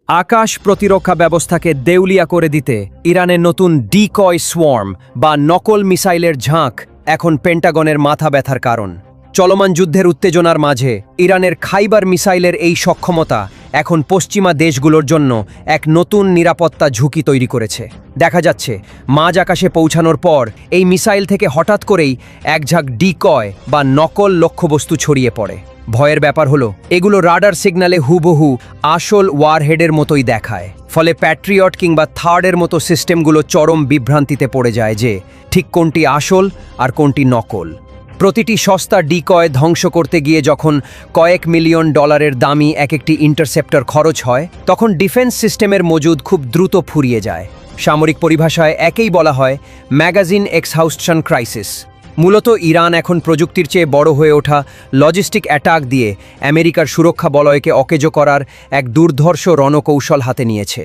আকাশ প্রতিরক্ষা ব্যবস্থাকে দেউলিয়া করে দিতে ইরানের নতুন ডিকয় সোয়ার্ম বা নকল মিসাইলের ঝাঁক এখন পেন্টাগনের মাথা ব্যথার কারণ। চলমান যুদ্ধের উত্তেজনার মাঝে ইরানের খাইবার মিসাইলের এই সক্ষমতা এখন পশ্চিমা দেশগুলোর জন্য এক নতুন নিরাপত্তা ঝুঁকি তৈরি করেছে। দেখা যাচ্ছে মাঝ আকাশে পৌঁছানোর পর এই মিসাইল থেকে হঠাৎ করেই একঝাঁক ডিকয় বা নকল লক্ষ্যবস্তু ছড়িয়ে পড়ে। ভয়ের ব্যাপার হলো এগুলো রাডার সিগন্যালে হুবহু আসল ওয়ারহেডের মতোই দেখায়, ফলে প্যাট্রিয়ট কিংবা থার্ডের মতো সিস্টেমগুলো চরম বিভ্রান্তিতে পড়ে যায় যে ঠিক কোনটি আসল আর কোনটি নকল। প্রতিটি সস্তা ডিকয় ধ্বংস করতে গিয়ে যখন কয়েক মিলিয়ন ডলারের দামি এক একটি ইন্টারসেপ্টর খরচ হয়, তখন ডিফেন্স সিস্টেমের মজুদ খুব দ্রুত ফুরিয়ে যায়। সামরিক পরিভাষায় একেই বলা হয় ম্যাগাজিন এক্সহাউস্টন ক্রাইসিস। মূলত ইরান এখন প্রযুক্তির চেয়ে বড় হয়ে ওঠা লজিস্টিক অ্যাটাক দিয়ে আমেরিকার সুরক্ষা বলয়কে অকেজো করার এক দুর্ধর্ষ রণকৌশল হাতে নিয়েছে।